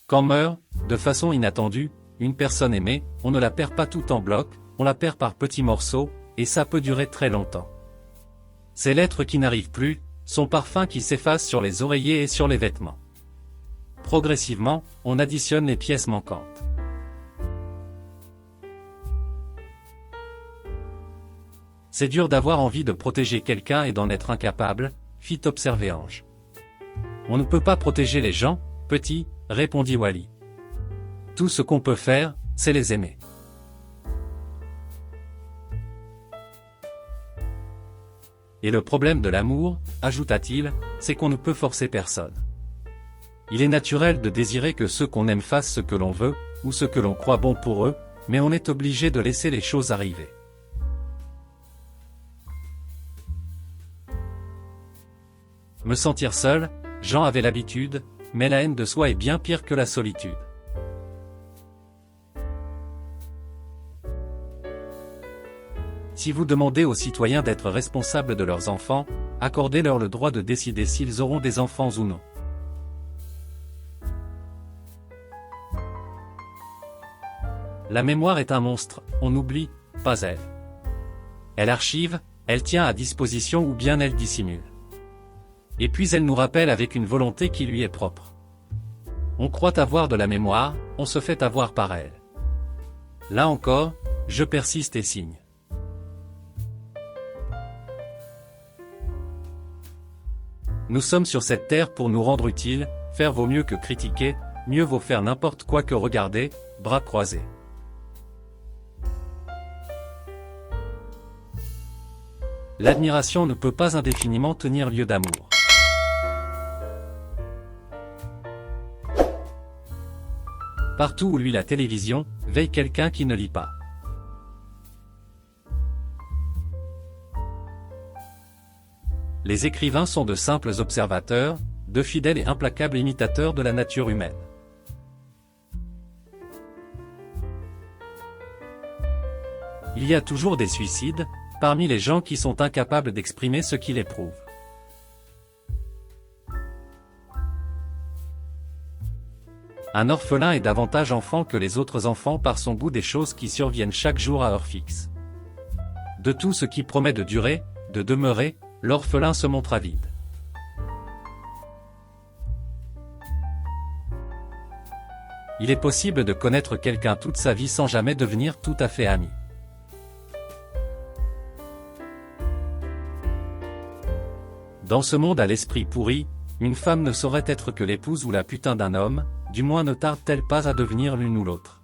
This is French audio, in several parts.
Quand meurt, de façon inattendue, une personne aimée, on ne la perd pas tout en bloc, on la perd par petits morceaux, et ça peut durer très longtemps. Ces lettres qui n'arrivent plus, son parfum qui s'efface sur les oreillers et sur les vêtements. Progressivement, on additionne les pièces manquantes. C'est dur d'avoir envie de protéger quelqu'un et d'en être incapable, fit observer Ange. On ne peut pas protéger les gens, petit, répondit Wally. Tout ce qu'on peut faire, c'est les aimer. Et le problème de l'amour, ajouta-t-il, c'est qu'on ne peut forcer personne. Il est naturel de désirer que ceux qu'on aime fassent ce que l'on veut, ou ce que l'on croit bon pour eux, mais on est obligé de laisser les choses arriver. Me sentir seul, Jean avait l'habitude, mais la haine de soi est bien pire que la solitude. Si vous demandez aux citoyens d'être responsables de leurs enfants, accordez-leur le droit de décider s'ils auront des enfants ou non. La mémoire est un monstre, on n'oublie pas elle. Elle archive, elle tient à disposition ou bien elle dissimule. Et puis elle nous rappelle avec une volonté qui lui est propre. On croit avoir de la mémoire, on se fait avoir par elle. Là encore, je persiste et signe. Nous sommes sur cette terre pour nous rendre utiles, faire vaut mieux que critiquer, mieux vaut faire n'importe quoi que regarder, bras croisés. L'admiration ne peut pas indéfiniment tenir lieu d'amour. Partout où luit la télévision, veille quelqu'un qui ne lit pas. Les écrivains sont de simples observateurs, de fidèles et implacables imitateurs de la nature humaine. Il y a toujours des suicides, parmi les gens qui sont incapables d'exprimer ce qu'ils éprouvent. Un orphelin est davantage enfant que les autres enfants par son goût des choses qui surviennent chaque jour à heure fixe. De tout ce qui promet de durer, de demeurer, l'orphelin se montre avide. Il est possible de connaître quelqu'un toute sa vie sans jamais devenir tout à fait ami. Dans ce monde à l'esprit pourri, une femme ne saurait être que l'épouse ou la putain d'un homme, du moins ne tarde-t-elle pas à devenir l'une ou l'autre.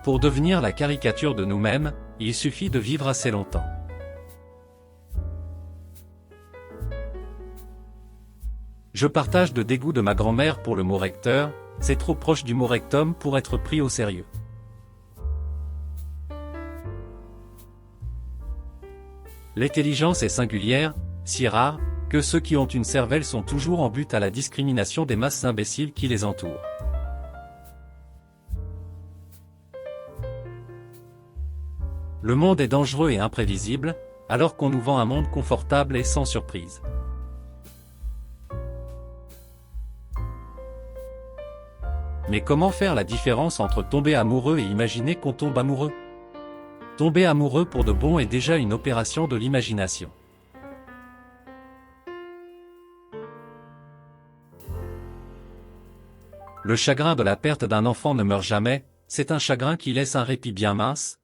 Pour devenir la caricature de nous-mêmes, il suffit de vivre assez longtemps. Je partage le dégoût de ma grand-mère pour le mot recteur, c'est trop proche du mot rectum pour être pris au sérieux. L'intelligence est singulière, si rare, que ceux qui ont une cervelle sont toujours en butte à la discrimination des masses imbéciles qui les entourent. Le monde est dangereux et imprévisible, alors qu'on nous vend un monde confortable et sans surprise. Mais comment faire la différence entre tomber amoureux et imaginer qu'on tombe amoureux ? Tomber amoureux pour de bon est déjà une opération de l'imagination. Le chagrin de la perte d'un enfant ne meurt jamais, c'est un chagrin qui laisse un répit bien mince,